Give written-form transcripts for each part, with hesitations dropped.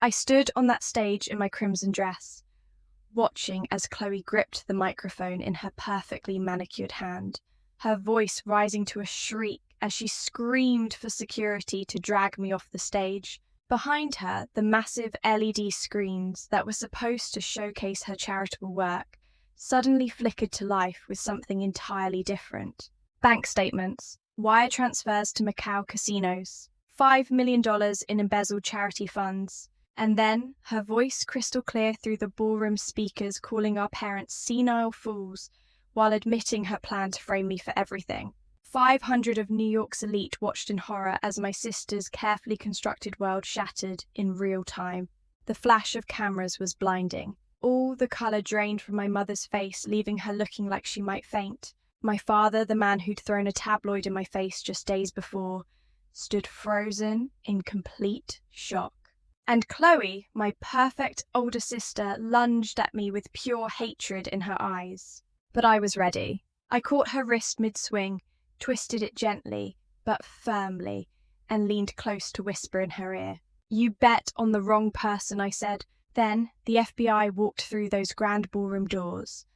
I stood on that stage in my crimson dress, watching as Chloe gripped the microphone in her perfectly manicured hand, her voice rising to a shriek as she screamed for security to drag me off the stage. Behind her, the massive LED screens that were supposed to showcase her charitable work suddenly flickered to life with something entirely different. Bank statements, wire transfers to Macau casinos, $5 million in embezzled charity funds, and then her voice crystal clear through the ballroom speakers calling our parents senile fools while admitting her plan to frame me for everything. 500 of New York's elite watched in horror as my sister's carefully constructed world shattered in real time. The flash of cameras was blinding. All the colour drained from my mother's face, leaving her looking like she might faint. My father, the man who'd thrown a tabloid in my face just days before, stood frozen in complete shock. And Chloe, my perfect older sister, lunged at me with pure hatred in her eyes. But I was ready. I caught her wrist mid-swing, twisted it gently, but firmly, and leaned close to whisper in her ear. "You bet on the wrong person," I said. Then the FBI walked through those grand ballroom doors,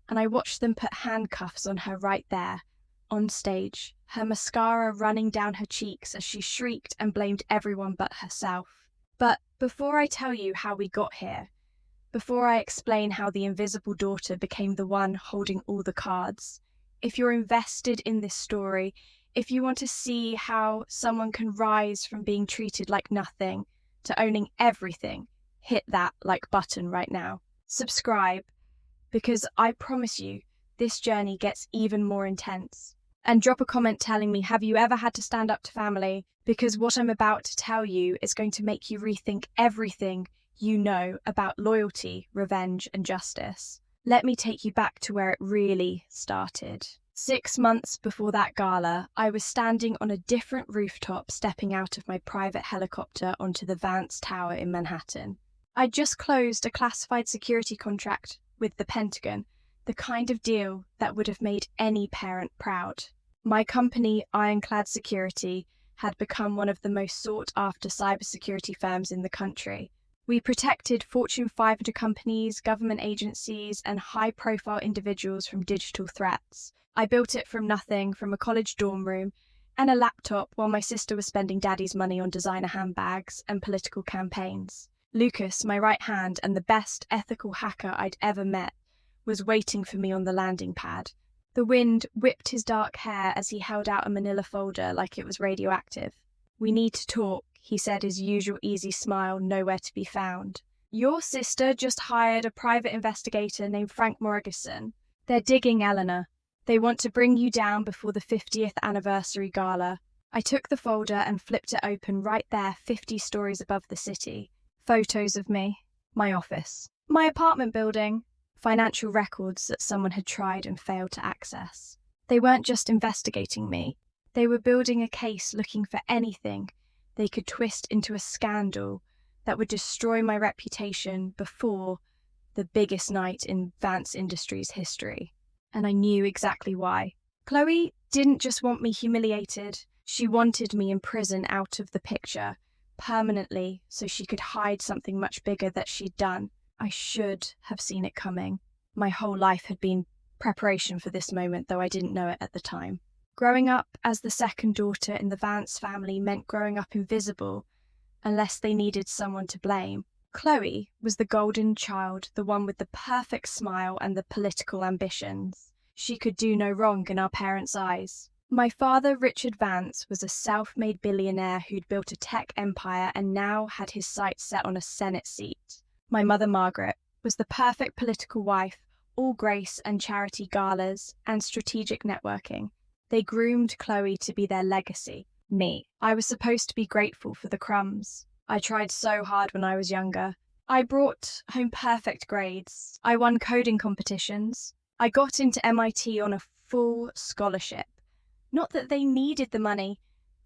and I watched them put handcuffs on her right there, on stage, her mascara running down her cheeks as she shrieked and blamed everyone but herself. But before I tell you how we got here, before I explain how the invisible daughter became the one holding all the cards, if you're invested in this story, if you want to see how someone can rise from being treated like nothing to owning everything, hit that like button right now. Subscribe, because I promise you, this journey gets even more intense. And drop a comment telling me, have you ever had to stand up to family? Because what I'm about to tell you is going to make you rethink everything you know about loyalty, revenge, and justice. Let me take you back to where it really started. 6 months before that gala, I was standing on a different rooftop stepping out of my private helicopter onto the Vance Tower in Manhattan. I'd just closed a classified security contract with the Pentagon, the kind of deal that would have made any parent proud. My company, Ironclad Security, had become one of the most sought-after cybersecurity firms in the country. We protected Fortune 500 companies, government agencies, and high-profile individuals from digital threats. I built it from nothing, from a college dorm room and a laptop, while my sister was spending daddy's money on designer handbags and political campaigns. Lucas, my right hand and the best ethical hacker I'd ever met, was waiting for me on the landing pad. The wind whipped his dark hair as he held out a manila folder like it was radioactive. "We need to talk," he said, his usual easy smile nowhere to be found. "Your sister just hired a private investigator named Frank Morrison. They're digging Eleanor. They want to bring you down before the 50th anniversary gala." I took the folder and flipped it open right there, 50 stories above the city. Photos of me, my office, my apartment building, financial records that someone had tried and failed to access. They weren't just investigating me. They were building a case, looking for anything they could twist into a scandal that would destroy my reputation before the biggest night in Vance Industries' history. And I knew exactly why. Chloe didn't just want me humiliated. She wanted me in prison, out of the picture, permanently, so she could hide something much bigger that she'd done. I should have seen it coming. My whole life had been preparation for this moment, though I didn't know it at the time. Growing up as the second daughter in the Vance family meant growing up invisible, unless they needed someone to blame. Chloe was the golden child, the one with the perfect smile and the political ambitions. She could do no wrong in our parents' eyes. My father, Richard Vance, was a self-made billionaire who'd built a tech empire and now had his sights set on a Senate seat. My mother, Margaret, was the perfect political wife, all grace and charity galas and strategic networking. They groomed Chloe to be their legacy, me. I was supposed to be grateful for the crumbs. I tried so hard when I was younger. I brought home perfect grades. I won coding competitions. I got into MIT on a full scholarship. Not that they needed the money,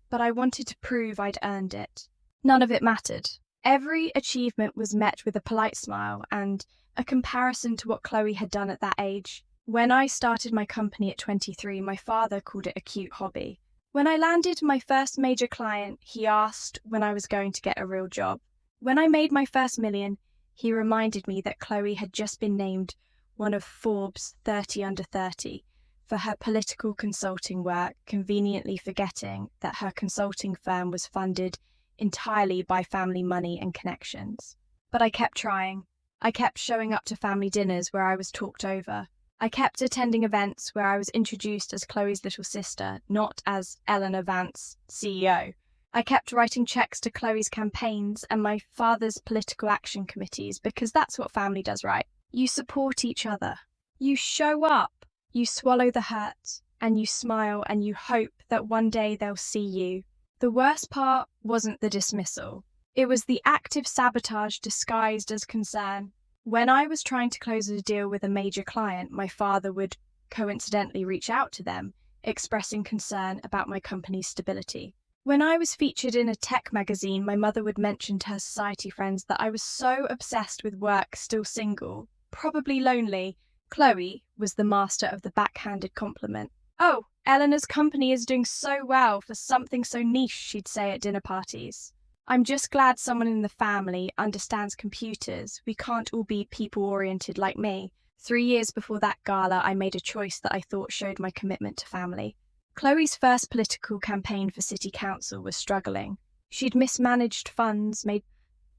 but I wanted to prove I'd earned it. None of it mattered. Every achievement was met with a polite smile and a comparison to what Chloe had done at that age. When I started my company at 23, my father called it a cute hobby. When I landed my first major client, he asked when I was going to get a real job. When I made my first million, he reminded me that Chloe had just been named one of Forbes 30 under 30 for her political consulting work, conveniently forgetting that her consulting firm was funded entirely by family money and connections. But I kept trying. I kept showing up to family dinners where I was talked over. I kept attending events where I was introduced as Chloe's little sister, not as Eleanor Vance, CEO. I kept writing checks to Chloe's campaigns and my father's political action committees because that's what family does, right? You support each other. You show up. You swallow the hurt and you smile and you hope that one day they'll see you. The worst part wasn't the dismissal. It was the active sabotage disguised as concern. When I was trying to close a deal with a major client, my father would coincidentally reach out to them, expressing concern about my company's stability. When I was featured in a tech magazine, my mother would mention to her society friends that I was so obsessed with work, still single, probably lonely. Chloe was the master of the backhanded compliment. "Oh, Eleanor's company is doing so well for something so niche," she'd say at dinner parties. "I'm just glad someone in the family understands computers. We can't all be people-oriented like me." 3 years before that gala, I made a choice that I thought showed my commitment to family. Chloe's first political campaign for city council was struggling. She'd mismanaged funds, made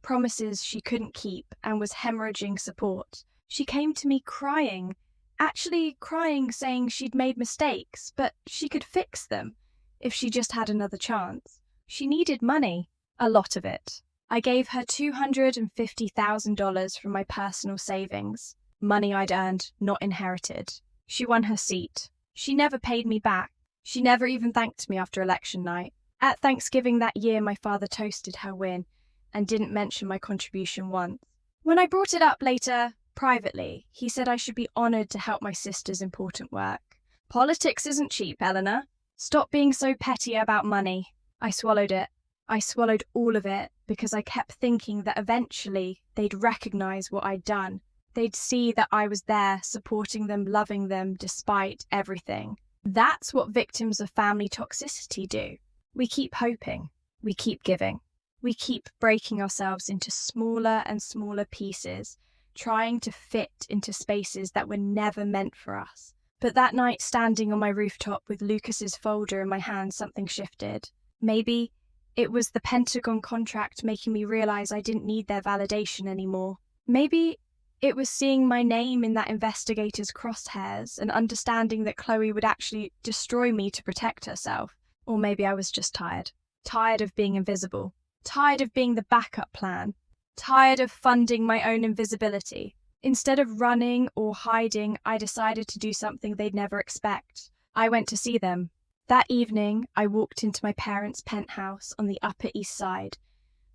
promises she couldn't keep, and was hemorrhaging support. She came to me crying, saying she'd made mistakes, but she could fix them if she just had another chance. She needed money, a lot of it. I gave her $250,000 from my personal savings, money I'd earned, not inherited. She won her seat. She never paid me back. She never even thanked me after election night. At Thanksgiving that year, my father toasted her win and didn't mention my contribution once. When I brought it up later, privately, he said I should be honoured to help my sister's important work. "Politics isn't cheap, Eleanor. Stop being so petty about money." I swallowed it. I swallowed all of it because I kept thinking that eventually they'd recognise what I'd done. They'd see that I was there, supporting them, loving them, despite everything. That's what victims of family toxicity do. We keep hoping. We keep giving. We keep breaking ourselves into smaller and smaller pieces, trying to fit into spaces that were never meant for us. But that night, standing on my rooftop with Lucas's folder in my hand, something shifted. Maybe it was the Pentagon contract making me realize I didn't need their validation anymore. Maybe it was seeing my name in that investigator's crosshairs and understanding that Chloe would actually destroy me to protect herself. Or maybe I was just tired. Tired of being invisible. Tired of being the backup plan. Tired of funding my own invisibility. Instead of running or hiding, I decided to do something they'd never expect. I went to see them. That evening, I walked into my parents' penthouse on the Upper East Side,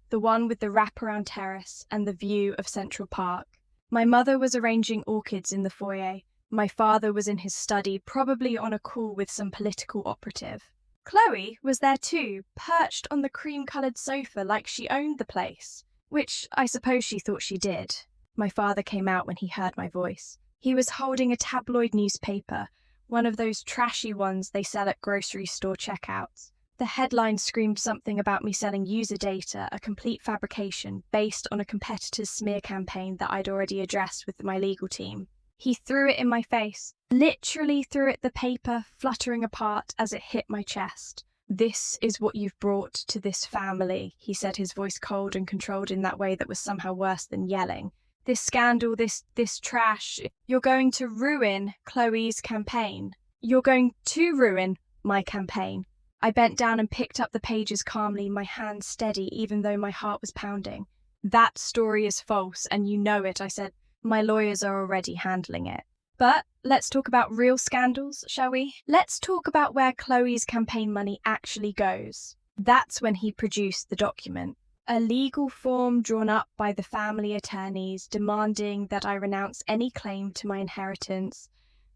the one with the wraparound terrace and the view of Central Park. My mother was arranging orchids in the foyer. My father was in his study, probably on a call with some political operative. Chloe was there too, perched on the cream-coloured sofa like she owned the place, which I suppose she thought she did. My father came out when he heard my voice. He was holding a tabloid newspaper, one of those trashy ones they sell at grocery store checkouts. The headline screamed something about me selling user data, a complete fabrication based on a competitor's smear campaign that I'd already addressed with my legal team. He threw it in my face, literally threw it, the paper fluttering apart as it hit my chest. "This is what you've brought to this family," he said, his voice cold and controlled in that way that was somehow worse than yelling. "This scandal, this trash, you're going to ruin Chloe's campaign. You're going to ruin my campaign." I bent down and picked up the pages calmly, my hand steady even though my heart was pounding. "That story is false, and you know it," I said. "My lawyers are already handling it. But let's talk about real scandals, shall we? Let's talk about where Chloe's campaign money actually goes." That's when he produced the document. A legal form drawn up by the family attorneys demanding that I renounce any claim to my inheritance,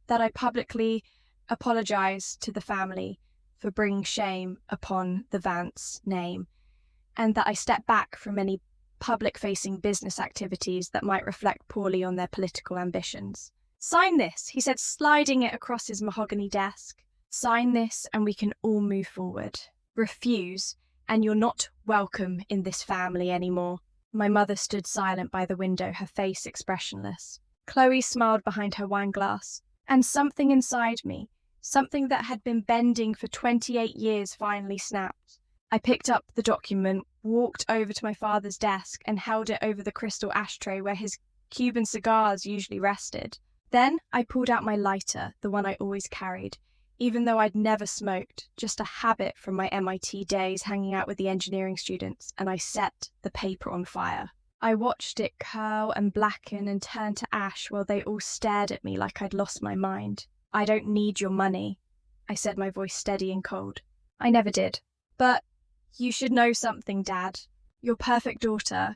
that I publicly apologise to the family for bringing shame upon the Vance name, and that I step back from any public-facing business activities that might reflect poorly on their political ambitions. "Sign this," he said, sliding it across his mahogany desk. "Sign this and we can all move forward. Refuse, and you're not welcome in this family anymore." My mother stood silent by the window, her face expressionless. Chloe smiled behind her wine glass, and something inside me, something that had been bending for 28 years, finally snapped. I picked up the document, walked over to my father's desk, and held it over the crystal ashtray where his Cuban cigars usually rested. Then I pulled out my lighter, the one I always carried, even though I'd never smoked, just a habit from my MIT days hanging out with the engineering students, and I set the paper on fire. I watched it curl and blacken and turn to ash while they all stared at me like I'd lost my mind. "I don't need your money," I said, my voice steady and cold. I never did. "But you should know something, Dad. Your perfect daughter,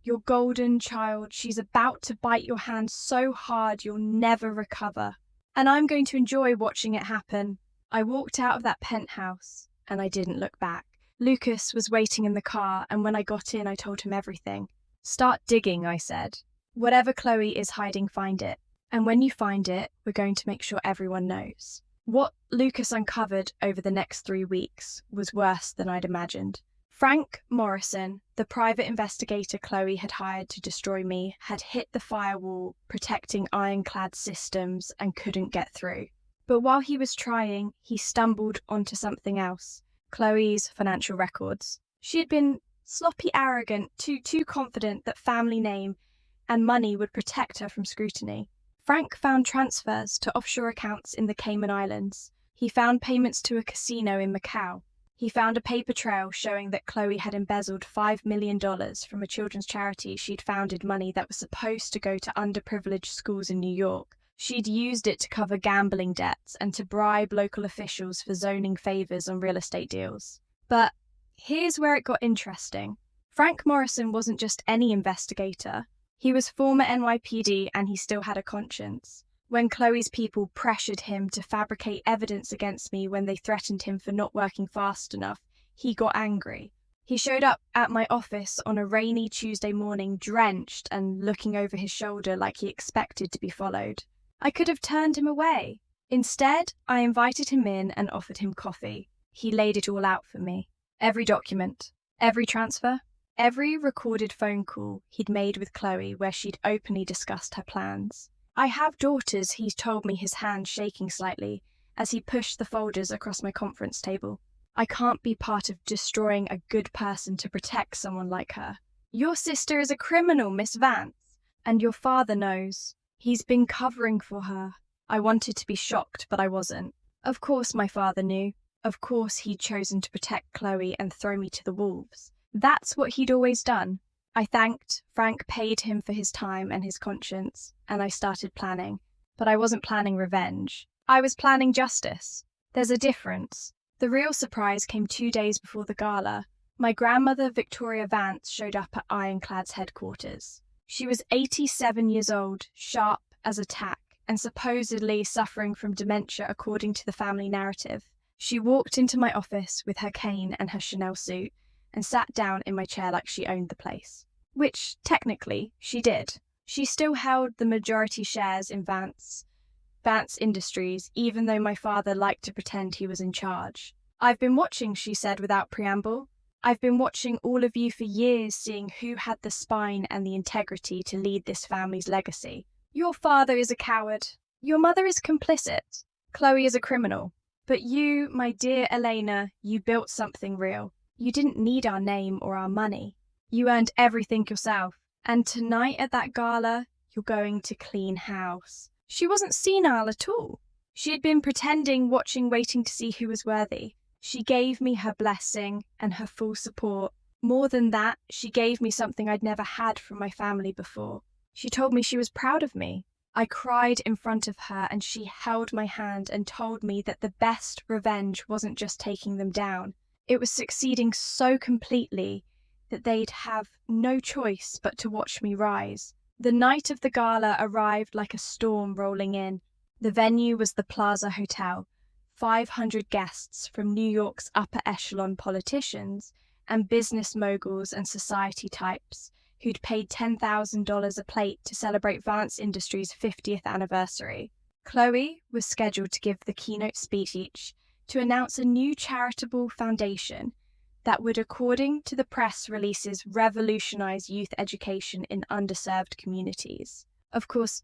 your golden child, she's about to bite your hand so hard you'll never recover. And I'm going to enjoy watching it happen." I walked out of that penthouse, and I didn't look back. Lucas was waiting in the car, and when I got in, I told him everything. "Start digging," I said. "Whatever Chloe is hiding, find it. And when you find it, we're going to make sure everyone knows." What Lucas uncovered over the next 3 weeks was worse than I'd imagined. Frank Morrison, the private investigator Chloe had hired to destroy me, had hit the firewall protecting ironclad systems and couldn't get through. But while he was trying, he stumbled onto something else: Chloe's financial records. She had been sloppy arrogant, too confident that family name and money would protect her from scrutiny. Frank found transfers to offshore accounts in the Cayman Islands. He found payments to a casino in Macau. He found a paper trail showing that Chloe had embezzled $5 million from a children's charity she'd founded, money that was supposed to go to underprivileged schools in New York. She'd used it to cover gambling debts and to bribe local officials for zoning favors on real estate deals. But here's where it got interesting. Frank Morrison wasn't just any investigator. He was former NYPD, and he still had a conscience. When Chloe's people pressured him to fabricate evidence against me when they threatened him for not working fast enough, he got angry. He showed up at my office on a rainy Tuesday morning, drenched and looking over his shoulder like he expected to be followed. I could have turned him away. Instead, I invited him in and offered him coffee. He laid it all out for me. Every document, every transfer, every recorded phone call he'd made with Chloe where she'd openly discussed her plans. "I have daughters," he told me, his hand shaking slightly as he pushed the folders across my conference table. "I can't be part of destroying a good person to protect someone like her. Your sister is a criminal, Miss Vance, and your father knows. He's been covering for her." I wanted to be shocked, but I wasn't. Of course my father knew. Of course he'd chosen to protect Chloe and throw me to the wolves. That's what he'd always done. I thanked Frank, paid him for his time and his conscience, and I started planning. But I wasn't planning revenge. I was planning justice. There's a difference. The real surprise came 2 days before the gala. My grandmother, Victoria Vance, showed up at Ironclad's headquarters. She was 87 years old, sharp as a tack, and supposedly suffering from dementia according to the family narrative. She walked into my office with her cane and her Chanel suit and sat down in my chair like she owned the place. Which, technically, she did. She still held the majority shares in Vance Industries, even though my father liked to pretend he was in charge. "I've been watching," she said without preamble. "I've been watching all of you for years, seeing who had the spine and the integrity to lead this family's legacy. Your father is a coward. Your mother is complicit. Chloe is a criminal. But you, my dear Elena, you built something real. You didn't need our name or our money. You earned everything yourself. And tonight at that gala, you're going to clean house." She wasn't senile at all. She had been pretending, watching, waiting to see who was worthy. She gave me her blessing and her full support. More than that, she gave me something I'd never had from my family before. She told me she was proud of me. I cried in front of her, and she held my hand and told me that the best revenge wasn't just taking them down. It was succeeding so completely that they'd have no choice but to watch me rise. The night of the gala arrived like a storm rolling in. The venue was the Plaza Hotel. 500 guests from New York's upper echelon politicians and business moguls and society types who'd paid $10,000 a plate to celebrate Vance Industries' 50th anniversary. Chloe was scheduled to give the keynote speech to announce a new charitable foundation that would, according to the press releases, revolutionize youth education in underserved communities. Of course,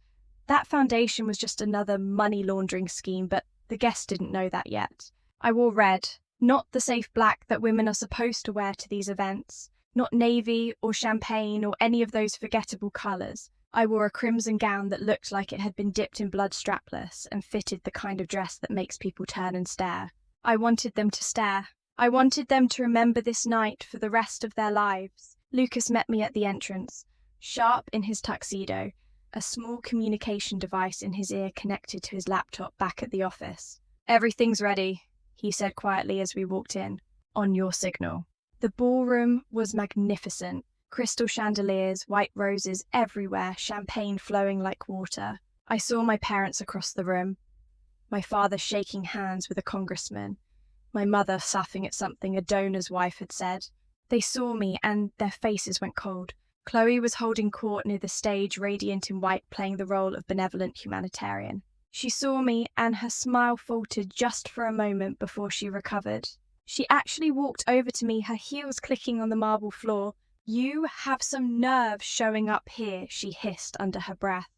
that foundation was just another money laundering scheme, but the guests didn't know that yet. I wore red, not the safe black that women are supposed to wear to these events, not navy or champagne or any of those forgettable colours. I wore a crimson gown that looked like it had been dipped in blood strapless and fitted the kind of dress that makes people turn and stare. I wanted them to stare. I wanted them to remember this night for the rest of their lives. Lucas met me at the entrance, sharp in his tuxedo, a small communication device in his ear connected to his laptop back at the office. "Everything's ready," he said quietly as we walked in. "On your signal." The ballroom was magnificent. Crystal chandeliers, white roses everywhere, champagne flowing like water. I saw my parents across the room, my father shaking hands with a congressman, my mother laughing at something a donor's wife had said. They saw me and their faces went cold. Chloe was holding court near the stage, radiant in white, playing the role of benevolent humanitarian. She saw me and her smile faltered just for a moment before she recovered. She actually walked over to me, her heels clicking on the marble floor. "You have some nerve showing up here," she hissed under her breath,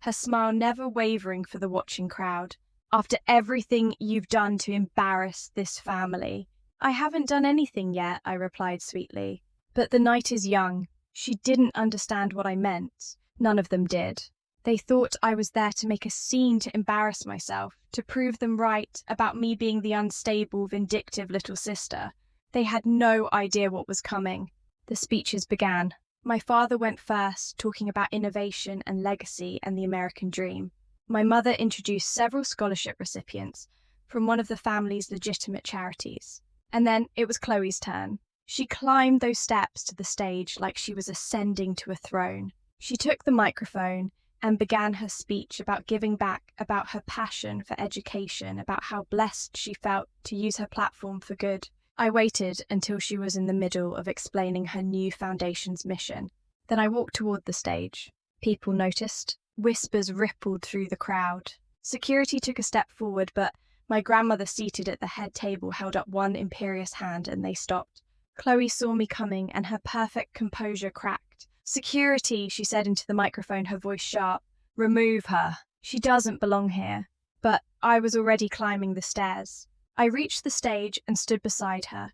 her smile never wavering for the watching crowd. "After everything you've done to embarrass this family." "I haven't done anything yet," I replied sweetly. "But the night is young." She didn't understand what I meant. None of them did. They thought I was there to make a scene, to embarrass myself, to prove them right about me being the unstable, vindictive little sister. They had no idea what was coming. The speeches began. My father went first, talking about innovation and legacy and the American dream. My mother introduced several scholarship recipients from one of the family's legitimate charities. And then it was Chloe's turn. She climbed those steps to the stage like she was ascending to a throne. She took the microphone and began her speech about giving back, about her passion for education, about how blessed she felt to use her platform for good. I waited until she was in the middle of explaining her new foundation's mission. Then I walked toward the stage. People noticed. Whispers rippled through the crowd. Security took a step forward, but my grandmother seated at the head table held up one imperious hand and they stopped. Chloe saw me coming and her perfect composure cracked. "Security," she said into the microphone, her voice sharp. "Remove her. She doesn't belong here." But I was already climbing the stairs. I reached the stage and stood beside her,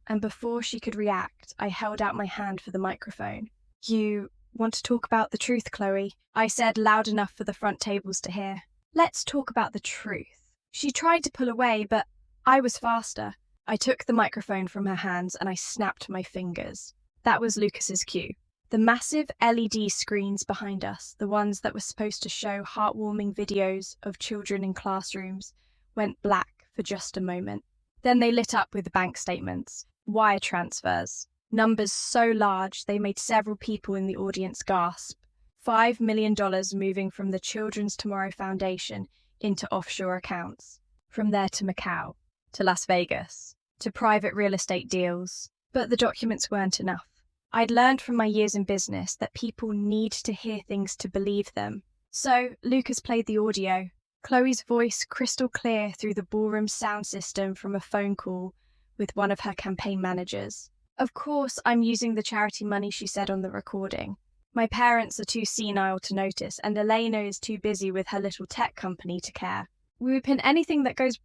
and before she could react, I held out my hand for the microphone. "You want to talk about the truth, Chloe?" I said loud enough for the front tables to hear. "Let's talk about the truth." She tried to pull away, but I was faster. I took the microphone from her hands and I snapped my fingers. That was Lucas's cue. The massive LED screens behind us, the ones that were supposed to show heartwarming videos of children in classrooms, went black for just a moment. Then they lit up with bank statements, wire transfers, numbers so large they made several people in the audience gasp. $5 million moving from the Children's Tomorrow Foundation into offshore accounts. From there to Macau, to Las Vegas, to private real estate deals. But the documents weren't enough. I'd learned from my years in business that people need to hear things to believe them. So Lucas played the audio. Chloe's voice crystal clear through the ballroom sound system from a phone call with one of her campaign managers. "Of course I'm using the charity money," she said on the recording. "My parents are too senile to notice, and Elena is too busy with her little tech company to care. We would pin anything that goes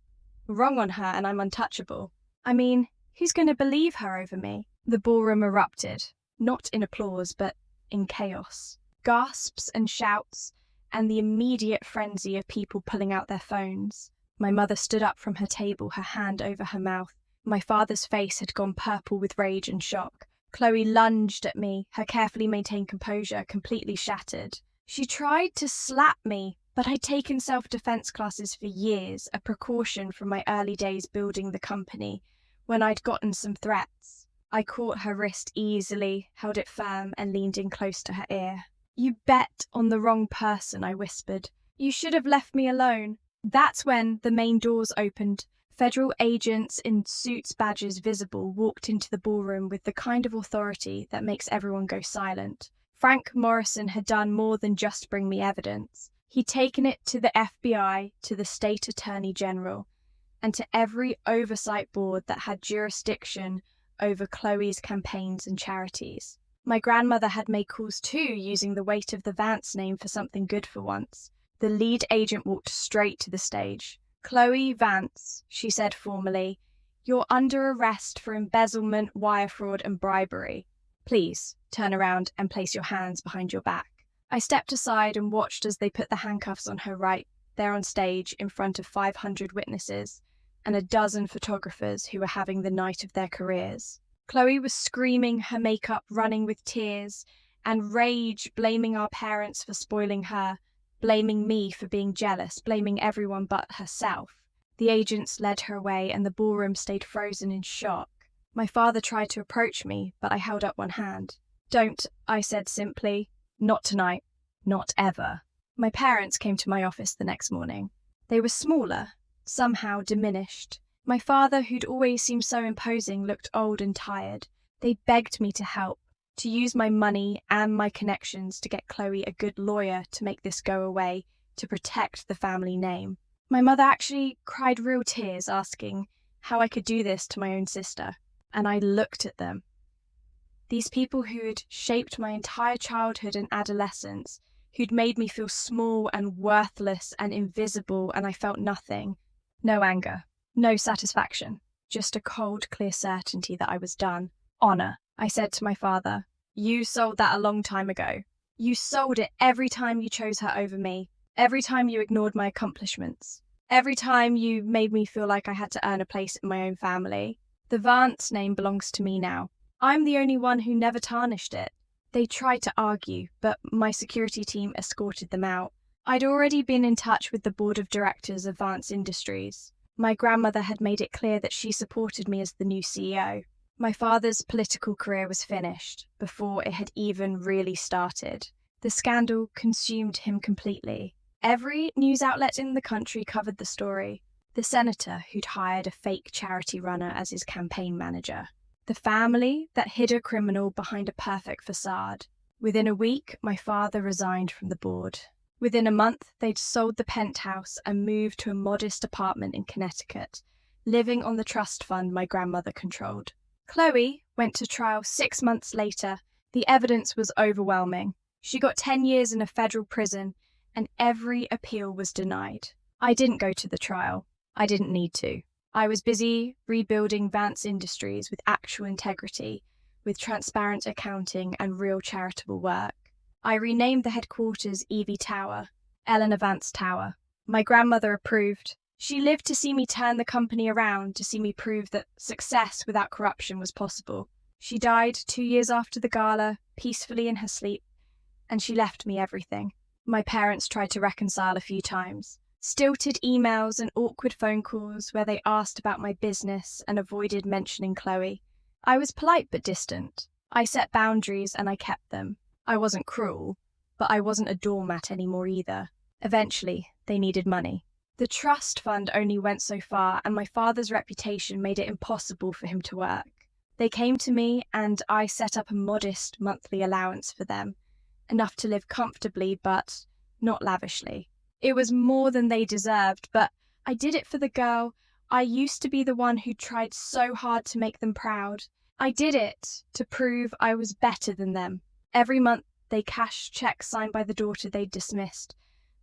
wrong on her and I'm untouchable. I mean, who's going to believe her over me?" The ballroom erupted, not in applause, but in chaos. Gasps and shouts, and the immediate frenzy of people pulling out their phones. My mother stood up from her table, her hand over her mouth. My father's face had gone purple with rage and shock. Chloe lunged at me, her carefully maintained composure completely shattered. She tried to slap me, but I'd taken self-defense classes for years, a precaution from my early days building the company, when I'd gotten some threats. I caught her wrist easily, held it firm, and leaned in close to her ear. "You bet on the wrong person," I whispered. "You should have left me alone." That's when the main doors opened. Federal agents in suits, badges visible, walked into the ballroom with the kind of authority that makes everyone go silent. Frank Morrison had done more than just bring me evidence. He'd taken it to the FBI, to the state attorney general, and to every oversight board that had jurisdiction over Chloe's campaigns and charities. My grandmother had made calls too, using the weight of the Vance name for something good for once. The lead agent walked straight to the stage. "Chloe Vance," she said formally, "you're under arrest for embezzlement, wire fraud, and bribery. Please turn around and place your hands behind your back." I stepped aside and watched as they put the handcuffs on her right there on stage in front of 500 witnesses and a dozen photographers who were having the night of their careers. Chloe was screaming, her makeup running with tears and rage, blaming our parents for spoiling her, blaming me for being jealous, blaming everyone but herself. The agents led her away and the ballroom stayed frozen in shock. My father tried to approach me, but I held up one hand. "Don't," I said simply. "Not tonight. Not ever." My parents came to my office the next morning. They were smaller, somehow diminished. My father, who'd always seemed so imposing, looked old and tired. They begged me to help, to use my money and my connections to get Chloe a good lawyer to make this go away, to protect the family name. My mother actually cried real tears, asking how I could do this to my own sister. And I looked at them. These people who had shaped my entire childhood and adolescence, who'd made me feel small and worthless and invisible, and I felt nothing. No anger, no satisfaction, just a cold, clear certainty that I was done. "Honor," I said to my father. "You sold that a long time ago. You sold it every time you chose her over me, every time you ignored my accomplishments, every time you made me feel like I had to earn a place in my own family. The Vance name belongs to me now. I'm the only one who never tarnished it." They tried to argue, but my security team escorted them out. I'd already been in touch with the board of directors of Vance Industries. My grandmother had made it clear that she supported me as the new CEO. My father's political career was finished before it had even really started. The scandal consumed him completely. Every news outlet in the country covered the story. The senator who'd hired a fake charity runner as his campaign manager. The family that hid a criminal behind a perfect facade. Within a week, my father resigned from the board. Within a month, they'd sold the penthouse and moved to a modest apartment in Connecticut, living on the trust fund my grandmother controlled. Chloe went to trial 6 months later. The evidence was overwhelming. She got 10 years in a federal prison, and every appeal was denied. I didn't go to the trial. I didn't need to. I was busy rebuilding Vance Industries with actual integrity, with transparent accounting and real charitable work. I renamed the headquarters Evie Tower, Eleanor Vance Tower. My grandmother approved. She lived to see me turn the company around, to see me prove that success without corruption was possible. She died 2 years after the gala, peacefully in her sleep, and she left me everything. My parents tried to reconcile a few times. Stilted emails and awkward phone calls where they asked about my business and avoided mentioning Chloe. I was polite but distant. I set boundaries and I kept them. I wasn't cruel, but I wasn't a doormat anymore either. Eventually, they needed money. The trust fund only went so far, and my father's reputation made it impossible for him to work. They came to me and I set up a modest monthly allowance for them, enough to live comfortably but not lavishly. It was more than they deserved, but I did it for the girl. I used to be the one who tried so hard to make them proud. I did it to prove I was better than them. Every month, they cashed checks signed by the daughter they'd dismissed,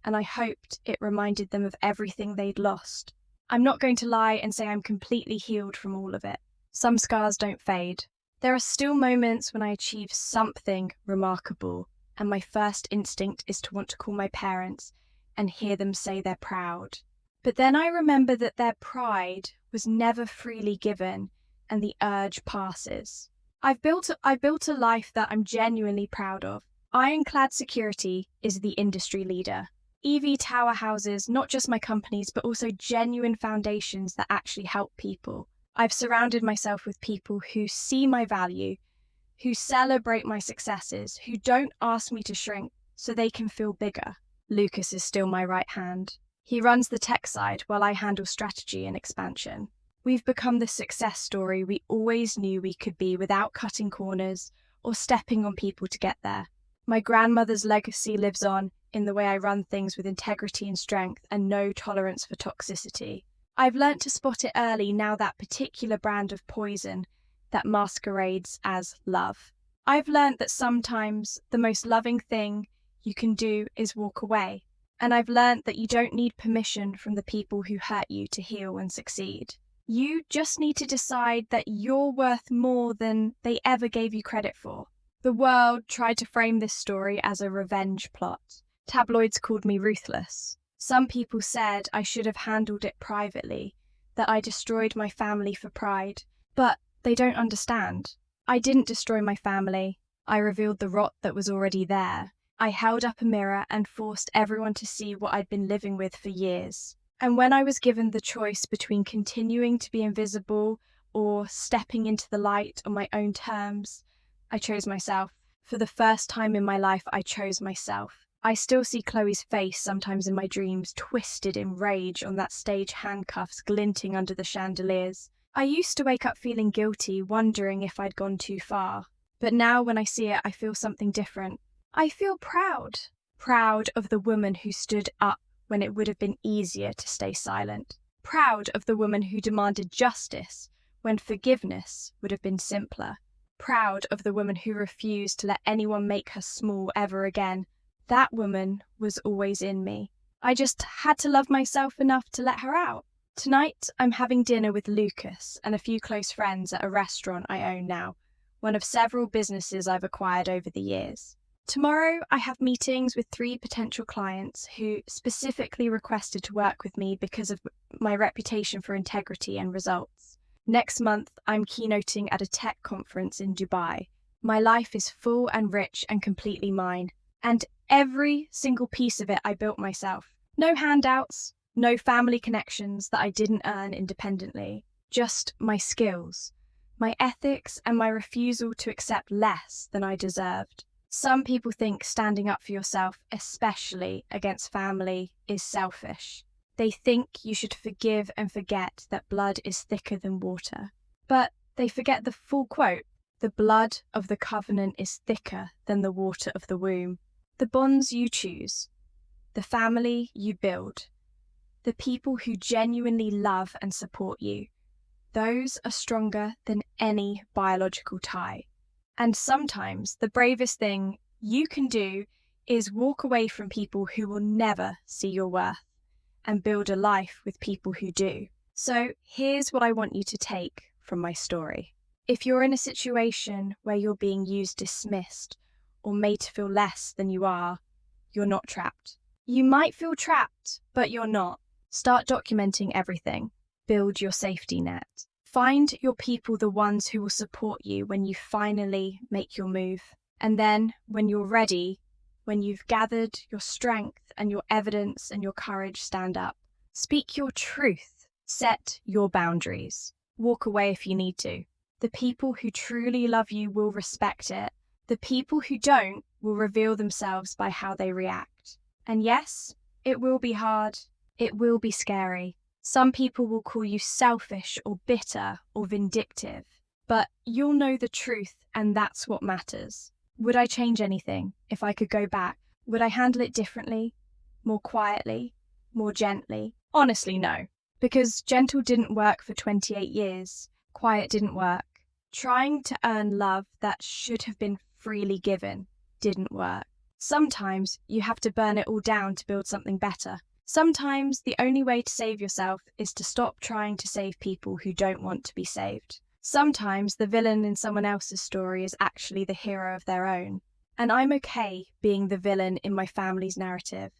and I hoped it reminded them of everything they'd lost. I'm not going to lie and say I'm completely healed from all of it. Some scars don't fade. There are still moments when I achieve something remarkable, and my first instinct is to want to call my parents and hear them say they're proud. But then I remember that their pride was never freely given, and the urge passes. I've built a life that I'm genuinely proud of. Ironclad Security is the industry leader. EV Tower houses not just my companies, but also genuine foundations that actually help people. I've surrounded myself with people who see my value, who celebrate my successes, who don't ask me to shrink so they can feel bigger. Lucas is still my right hand. He runs the tech side while I handle strategy and expansion. We've become the success story we always knew we could be without cutting corners or stepping on people to get there. My grandmother's legacy lives on in the way I run things with integrity and strength and no tolerance for toxicity. I've learnt to spot it early now that particular brand of poison that masquerades as love. I've learned that sometimes the most loving thing you can do is walk away. And I've learned that you don't need permission from the people who hurt you to heal and succeed. You just need to decide that you're worth more than they ever gave you credit for. The world tried to frame this story as a revenge plot. Tabloids called me ruthless. Some people said I should have handled it privately, that I destroyed my family for pride. But they don't understand. I didn't destroy my family. I revealed the rot that was already there. I held up a mirror and forced everyone to see what I'd been living with for years. And when I was given the choice between continuing to be invisible or stepping into the light on my own terms, I chose myself. For the first time in my life, I chose myself. I still see Chloe's face sometimes in my dreams, twisted in rage on that stage handcuffs glinting under the chandeliers. I used to wake up feeling guilty, wondering if I'd gone too far. But now when I see it, I feel something different. I feel proud. Proud of the woman who stood up when it would have been easier to stay silent. Proud of the woman who demanded justice when forgiveness would have been simpler. Proud of the woman who refused to let anyone make her small ever again. That woman was always in me. I just had to love myself enough to let her out. Tonight, I'm having dinner with Lucas and a few close friends at a restaurant I own now, one of several businesses I've acquired over the years. Tomorrow, I have meetings with 3 potential clients who specifically requested to work with me because of my reputation for integrity and results. Next month, I'm keynoting at a tech conference in Dubai. My life is full and rich and completely mine, and every single piece of it I built myself. No handouts, no family connections that I didn't earn independently, just my skills, my ethics, and my refusal to accept less than I deserved. Some people think standing up for yourself, especially against family, is selfish. They think you should forgive and forget that blood is thicker than water. But they forget the full quote, "The blood of the covenant is thicker than the water of the womb." The bonds you choose, the family you build, the people who genuinely love and support you, those are stronger than any biological tie. And sometimes the bravest thing you can do is walk away from people who will never see your worth and build a life with people who do. So here's what I want you to take from my story. If you're in a situation where you're being used, dismissed, or made to feel less than you are, you're not trapped. You might feel trapped, but you're not. Start documenting everything. Build your safety net. Find your people, the ones who will support you when you finally make your move. And then, when you're ready, when you've gathered your strength and your evidence and your courage, stand up. Speak your truth. Set your boundaries. Walk away if you need to. The people who truly love you will respect it. The people who don't will reveal themselves by how they react. And yes, it will be hard. It will be scary. Some people will call you selfish or bitter or vindictive, but you'll know the truth, and that's what matters. Would I change anything if I could go back? Would I handle it differently, more quietly, more gently? Honestly, no, because gentle didn't work for 28 years. Quiet didn't work. Trying to earn love that should have been freely given didn't work. Sometimes you have to burn it all down to build something better. Sometimes the only way to save yourself is to stop trying to save people who don't want to be saved. Sometimes the villain in someone else's story is actually the hero of their own. And I'm okay being the villain in my family's narrative,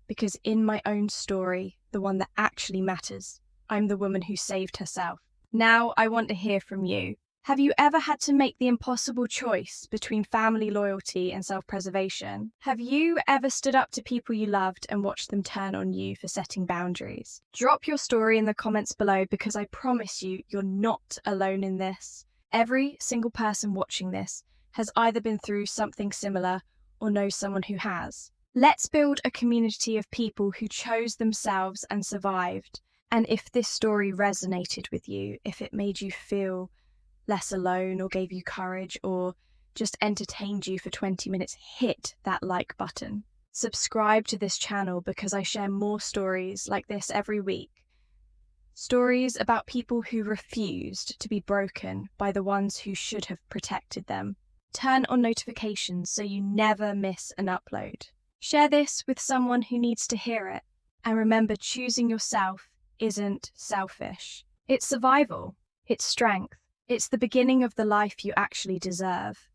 because in my own story, the one that actually matters, I'm the woman who saved herself. Now I want to hear from you. Have you ever had to make the impossible choice between family loyalty and self-preservation? Have you ever stood up to people you loved and watched them turn on you for setting boundaries? Drop your story in the comments below, because I promise you, you're not alone in this. Every single person watching this has either been through something similar or knows someone who has. Let's build a community of people who chose themselves and survived. And if this story resonated with you, if it made you feel less alone or gave you courage or just entertained you for 20 minutes, hit that like button. Subscribe to this channel, because I share more stories like this every week. Stories about people who refused to be broken by the ones who should have protected them. Turn on notifications so you never miss an upload. Share this with someone who needs to hear it. And remember, choosing yourself isn't selfish. It's survival. It's strength. It's the beginning of the life you actually deserve.